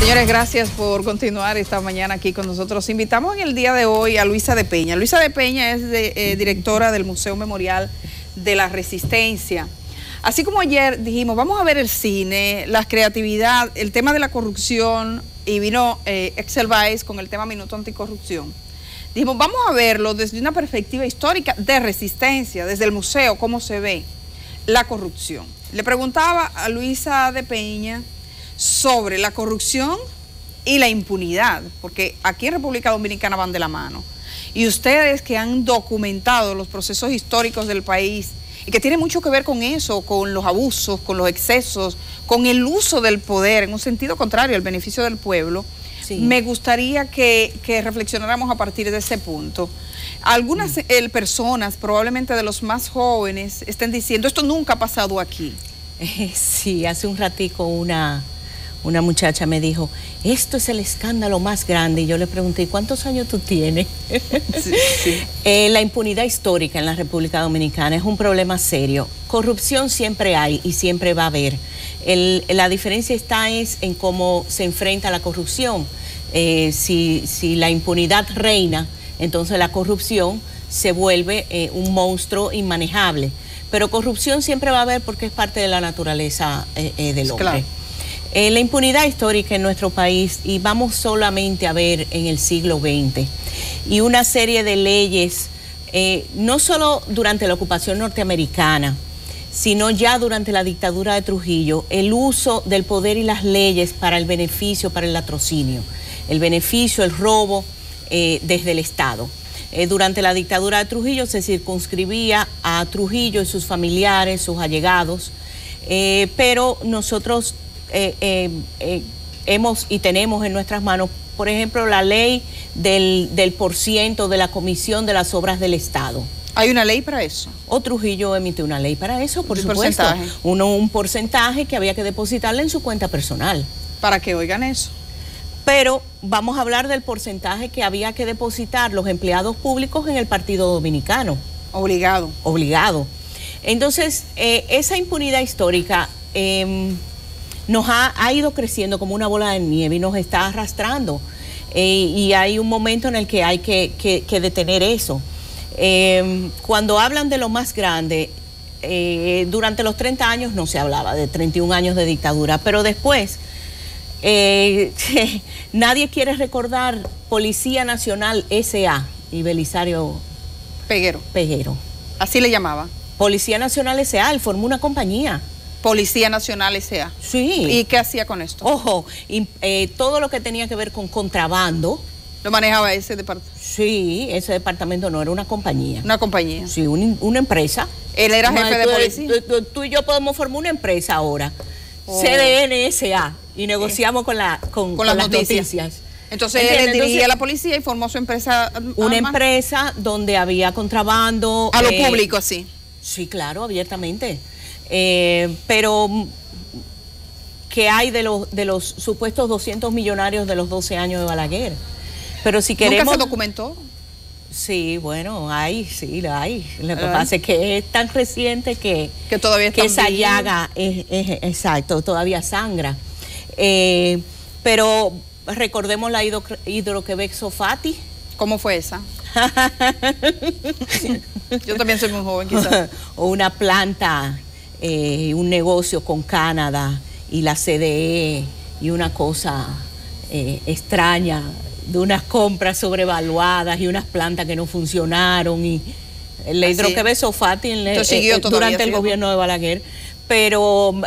Señores, gracias por continuar esta mañana aquí con nosotros. Invitamos en el día de hoy a Luisa de Peña. Luisa de Peña es directora del Museo Memorial de la Resistencia. Así como ayer dijimos, vamos a ver el cine, la creatividad, el tema de la corrupción, y vino Excel Baez con el tema Minuto Anticorrupción. Dijimos, vamos a verlo desde una perspectiva histórica de resistencia, desde el museo, cómo se ve la corrupción. Le preguntaba a Luisa de Peña sobre la corrupción y la impunidad, porque aquí en República Dominicana van de la mano. Y ustedes que han documentado los procesos históricos del país y que tiene mucho que ver con eso, con los abusos, con los excesos, con el uso del poder en un sentido contrario al beneficio del pueblo, sí, me gustaría que reflexionáramos a partir de ese punto. Algunas personas, probablemente de los más jóvenes, estén diciendo, esto nunca ha pasado aquí. Sí, hace un ratico una muchacha me dijo, esto es el escándalo más grande. Y yo le pregunté, ¿cuántos años tú tienes? Sí, sí. La impunidad histórica en la República Dominicana es un problema serio. Corrupción siempre hay y siempre va a haber. La diferencia está en cómo se enfrenta la corrupción. Si la impunidad reina, entonces la corrupción se vuelve un monstruo inmanejable. Pero corrupción siempre va a haber porque es parte de la naturaleza del hombre. Claro. La impunidad histórica en nuestro país, y vamos solamente a ver en el siglo XX, y una serie de leyes, no solo durante la ocupación norteamericana, sino ya durante la dictadura de Trujillo, el uso del poder y las leyes para el beneficio, para el latrocinio, el beneficio, el robo desde el Estado. Durante la dictadura de Trujillo se circunscribía a Trujillo y sus familiares, sus allegados, pero nosotros hemos y tenemos en nuestras manos, por ejemplo, la ley del porciento de la comisión de las obras del Estado. ¿Hay una ley para eso? O Trujillo emite una ley para eso, por supuesto. Un porcentaje que había que depositarle en su cuenta personal. Para que oigan eso. Pero vamos a hablar del porcentaje que había que depositar los empleados públicos en el Partido Dominicano. Obligado. Obligado. Entonces, esa impunidad histórica nos ha ido creciendo como una bola de nieve y nos está arrastrando. Y hay un momento en el que hay que detener eso. Cuando hablan de lo más grande, durante los 30 años no se hablaba de 31 años de dictadura, pero después nadie quiere recordar Policía Nacional S.A. y Belisario Peguero. Así le llamaba. Policía Nacional S.A., él formó una compañía. Policía Nacional S.A. Sí. ¿Y qué hacía con esto? Ojo, todo lo que tenía que ver con contrabando. ¿Lo manejaba ese departamento? Sí, ese departamento no, era una compañía. ¿Una compañía? Sí, una empresa. ¿Él era jefe de policía? Tú y yo podemos formar una empresa ahora, CDN-SA, y negociamos con las noticias. Entonces él dirigía la policía y formó su empresa. Una empresa donde había contrabando. A lo público, sí. Sí, claro, abiertamente. Pero ¿qué hay de los supuestos 200 millonarios de los 12 años de Balaguer? Pero si queremos... ¿Nunca se documentó? Sí, bueno, sí, la hay. Lo que pasa es que es tan reciente que todavía está esa llaga exacto, todavía sangra. Pero recordemos la Hidroquebec Fati. ¿Cómo fue esa? Yo también soy muy joven, quizás. O una planta, un negocio con Canadá y la CDE y una cosa extraña de unas compras sobrevaluadas y unas plantas que no funcionaron y la Hidroquebec Fati durante el gobierno de Balaguer. Pero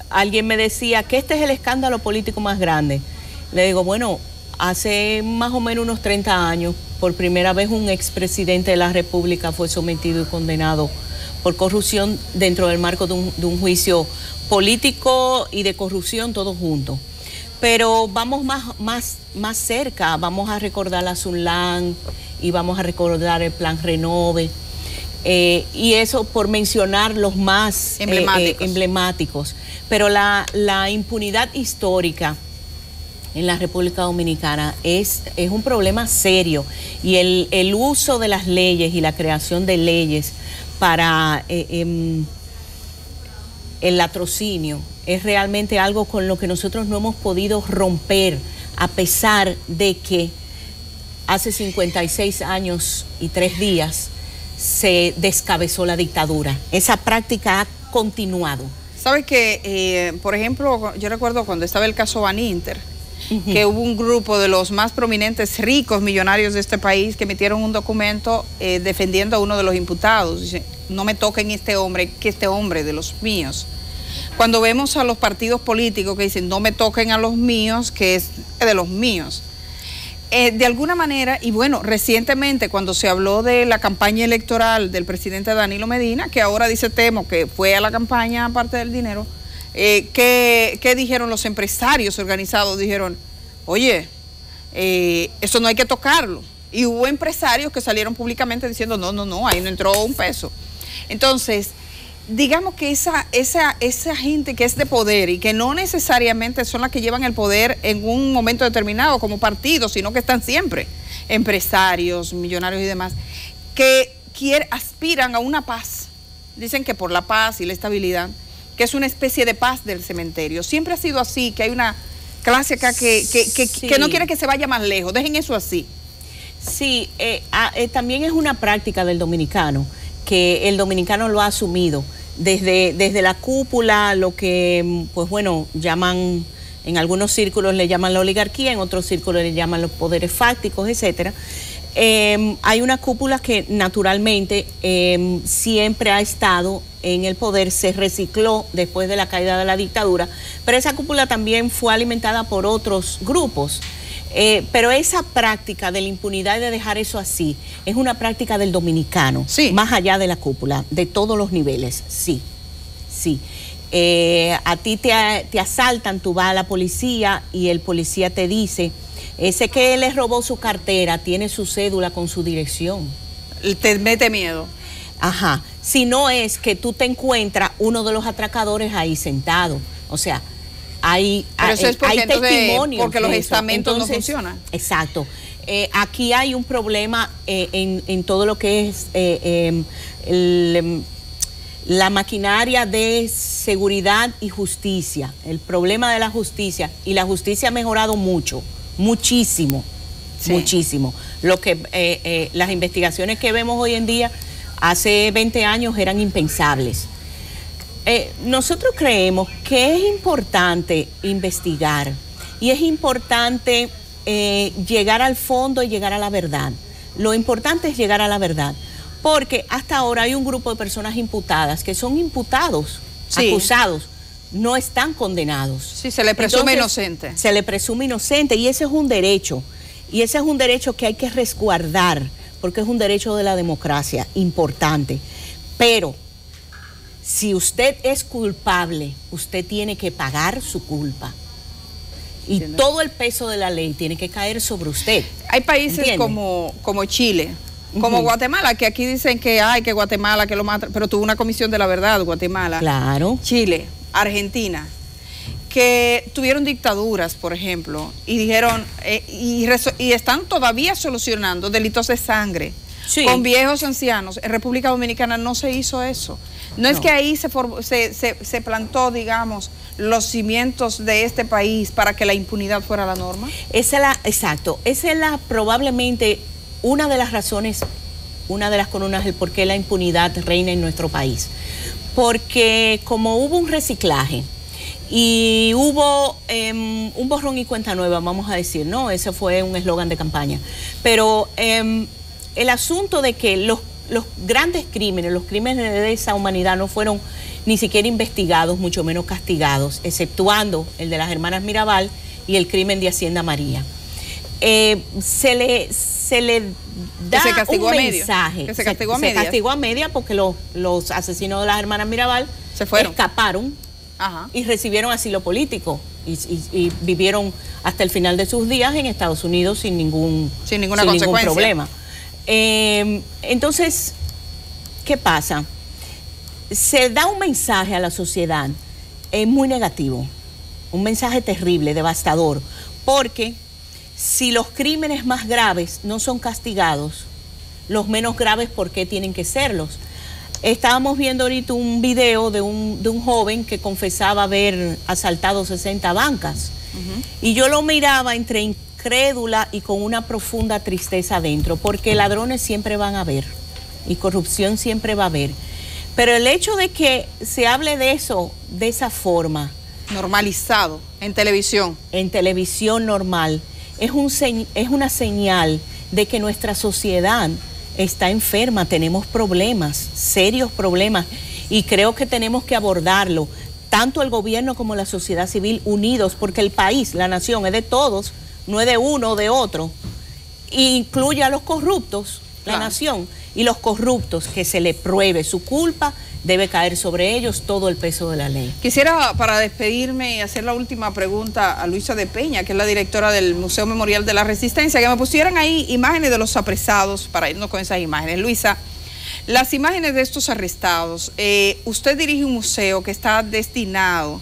alguien me decía que este es el escándalo político más grande. Le digo, bueno, hace más o menos unos 30 años, por primera vez un expresidente de la República fue sometido y condenado por corrupción dentro del marco de un juicio político y de corrupción, todos juntos. Pero vamos más cerca, vamos a recordar la Sunlan y vamos a recordar el Plan Renove, y eso por mencionar los más emblemáticos. Pero la impunidad histórica en la República Dominicana es un problema serio, y el uso de las leyes y la creación de leyes para el latrocinio, es realmente algo con lo que nosotros no hemos podido romper, a pesar de que hace 56 años y 3 días se descabezó la dictadura. Esa práctica ha continuado. ¿Sabes que, por ejemplo, yo recuerdo cuando estaba el caso Baninter, que hubo un grupo de los más prominentes, ricos, millonarios de este país que emitieron un documento defendiendo a uno de los imputados? Dice, no me toquen este hombre, que este hombre de los míos. Cuando vemos a los partidos políticos que dicen, no me toquen a los míos, que es de los míos. De alguna manera, y bueno, recientemente cuando se habló de la campaña electoral del presidente Danilo Medina, que ahora dice Temo que fue a la campaña aparte del dinero, ¿qué dijeron los empresarios organizados? Dijeron, oye, eso no hay que tocarlo. Y hubo empresarios que salieron públicamente diciendo, no, ahí no entró un peso. Entonces, digamos que esa gente que es de poder y que no necesariamente son las que llevan el poder en un momento determinado como partidos, sino que están siempre, empresarios, millonarios y demás, que aspiran a una paz. Dicen que por la paz y la estabilidad, que es una especie de paz del cementerio. Siempre ha sido así, que hay una clase acá que no quiere que se vaya más lejos. Dejen eso así. Sí, también es una práctica del dominicano, que el dominicano lo ha asumido desde la cúpula, lo que, pues bueno, llaman, en algunos círculos le llaman la oligarquía, en otros círculos le llaman los poderes fácticos, etcétera. Hay una cúpula que naturalmente siempre ha estado en el poder, se recicló después de la caída de la dictadura, pero esa cúpula también fue alimentada por otros grupos. Pero esa práctica de la impunidad y de dejar eso así es una práctica del dominicano, sí, más allá de la cúpula, de todos los niveles, sí. A ti te asaltan, tú vas a la policía y el policía te dice, ese que le robó su cartera tiene su cédula con su dirección. Te mete miedo. Ajá, si no es que tú te encuentras uno de los atracadores ahí sentado, o sea, hay testimonios, porque los estamentos no funcionan. Exacto. Aquí hay un problema en todo lo que es la maquinaria de seguridad y justicia. El problema de la justicia, y la justicia ha mejorado mucho, muchísimo, sí, muchísimo. Lo que las investigaciones que vemos hoy en día, hace 20 años eran impensables. Nosotros creemos que es importante investigar y es importante llegar al fondo y llegar a la verdad. Lo importante es llegar a la verdad, porque hasta ahora hay un grupo de personas imputadas que son imputados, sí, acusados, no están condenados. Sí, se le presume inocente. Se le presume inocente y ese es un derecho, y ese es un derecho que hay que resguardar, porque es un derecho de la democracia importante. Pero si usted es culpable, usted tiene que pagar su culpa. Y todo el peso de la ley tiene que caer sobre usted. Hay países como Chile, como Guatemala, que aquí dicen que Guatemala, que lo mata, pero tuvo una comisión de la verdad, Guatemala. Claro. Chile, Argentina, que tuvieron dictaduras, por ejemplo, y dijeron, y están todavía solucionando delitos de sangre, sí, con viejos ancianos. En República Dominicana no se hizo eso. No es que ahí se plantó, digamos, los cimientos de este país para que la impunidad fuera la norma. Exacto. Esa es probablemente una de las razones, una de las columnas del por qué la impunidad reina en nuestro país. Porque como hubo un reciclaje y hubo un borrón y cuenta nueva, vamos a decir, ¿no? Ese fue un eslogan de campaña. Pero el asunto de que los grandes crímenes, los crímenes de lesa humanidad no fueron ni siquiera investigados, mucho menos castigados, exceptuando el de las hermanas Mirabal y el crimen de Hacienda María. Se le da un mensaje. Que se castigó a media. Se castigó a media porque los asesinos de las hermanas Mirabal se fueron, escaparon, ajá, y recibieron asilo político y vivieron hasta el final de sus días en Estados Unidos sin ningún problema. Entonces, ¿qué pasa? Se da un mensaje a la sociedad muy negativo, un mensaje terrible, devastador, porque si los crímenes más graves no son castigados, los menos graves, ¿por qué tienen que serlos? Estábamos viendo ahorita un video de un joven que confesaba haber asaltado 60 bancas. Y yo lo miraba entre incrédula y con una profunda tristeza adentro, porque ladrones siempre van a haber y corrupción siempre va a haber. Pero el hecho de que se hable de eso de esa forma, normalizado en televisión. En televisión normal, es una señal de que nuestra sociedad está enferma, tenemos problemas, serios problemas, y creo que tenemos que abordarlo, tanto el gobierno como la sociedad civil unidos, porque el país, la nación, es de todos, no es de uno o de otro, e incluye a los corruptos, la nación, y los corruptos, que se le pruebe su culpa, debe caer sobre ellos todo el peso de la ley. Quisiera, para despedirme y hacer la última pregunta a Luisa de Peña, que es la directora del Museo Memorial de la Resistencia, que me pusieran ahí imágenes de los apresados para irnos con esas imágenes. Luisa, las imágenes de estos arrestados, usted dirige un museo que está destinado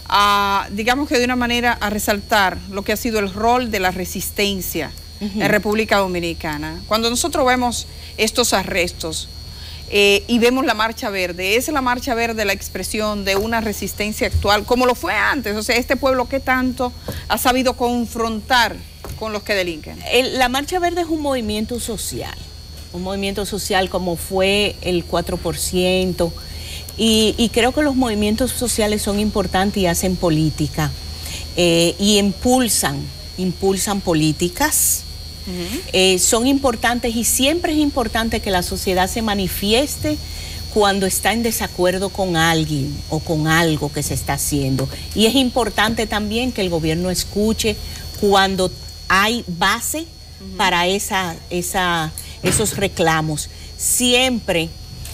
a, digamos que de una manera, a resaltar lo que ha sido el rol de la resistencia en República Dominicana. Cuando nosotros vemos estos arrestos, y vemos la Marcha Verde, es la Marcha Verde la expresión de una resistencia actual, como lo fue antes. O sea, este pueblo que tanto ha sabido confrontar con los que delinquen. La Marcha Verde es un movimiento social como fue el 4%, y creo que los movimientos sociales son importantes y hacen política, y impulsan políticas. Son importantes, y siempre es importante que la sociedad se manifieste cuando está en desacuerdo con alguien o con algo que se está haciendo, y es importante también que el gobierno escuche cuando hay base para esos reclamos. Siempre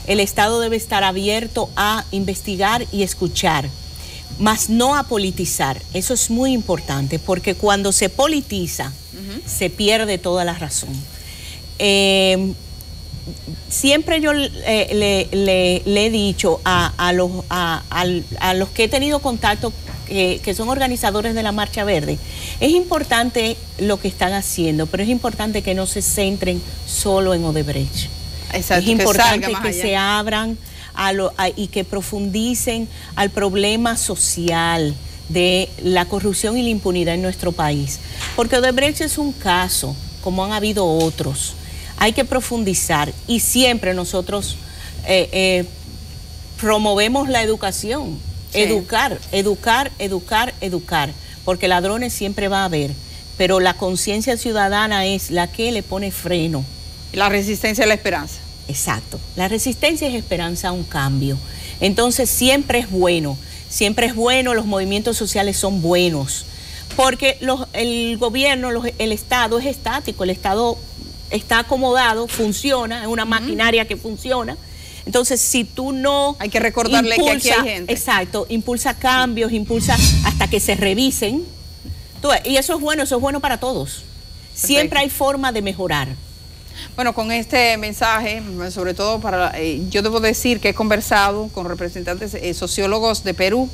el Estado debe estar abierto a investigar y escuchar, mas no a politizar. Eso es muy importante, porque cuando se politiza, se pierde toda la razón. Siempre yo le he dicho a los que he tenido contacto, que son organizadores de la Marcha Verde, es importante lo que están haciendo, pero es importante que no se centren solo en Odebrecht. Exacto, es importante que se abran y que profundicen al problema social de la corrupción y la impunidad en nuestro país. Porque Odebrecht es un caso, como han habido otros. Hay que profundizar, y siempre nosotros promovemos la educación. Sí. Educar, porque ladrones siempre va a haber, pero la conciencia ciudadana es la que le pone freno. La resistencia es la esperanza. Exacto, la resistencia es esperanza a un cambio. Entonces siempre es bueno, los movimientos sociales son buenos, porque el gobierno, el Estado es estático, el Estado está acomodado, funciona, es una maquinaria que funciona. Entonces, si tú no... Hay que recordarle que aquí hay gente. Exacto, impulsa cambios, impulsa hasta que se revisen. Y eso es bueno para todos. Perfecto. Siempre hay forma de mejorar. Bueno, con este mensaje, sobre todo yo debo decir que he conversado con representantes sociólogos de Perú,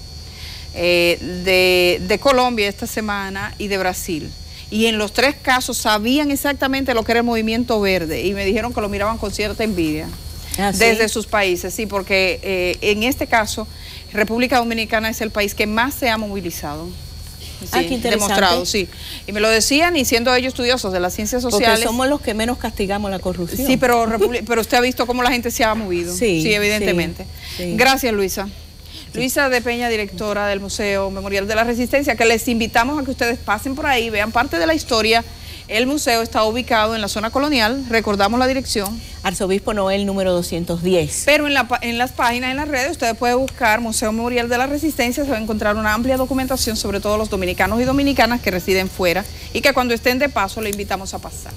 de Colombia esta semana y de Brasil. Y en los tres casos sabían exactamente lo que era el movimiento verde, y me dijeron que lo miraban con cierta envidia. Desde sus países, sí, porque en este caso República Dominicana es el país que más se ha movilizado. Sí, qué interesante. Demostrado, sí. Y me lo decían, y siendo ellos estudiosos de las ciencias sociales. Porque somos los que menos castigamos la corrupción. Sí, pero usted ha visto cómo la gente se ha movido. Sí, evidentemente. Sí. Gracias, Luisa. Sí. Luisa de Peña, directora del Museo Memorial de la Resistencia, que les invitamos a que ustedes pasen por ahí, vean parte de la historia. El museo está ubicado en la zona colonial, recordamos la dirección. Arzobispo Noel, número 210. Pero en las páginas, en las redes, ustedes pueden buscar Museo Memorial de la Resistencia, se va a encontrar una amplia documentación sobre todos los dominicanos y dominicanas que residen fuera, y que cuando estén de paso le invitamos a pasar.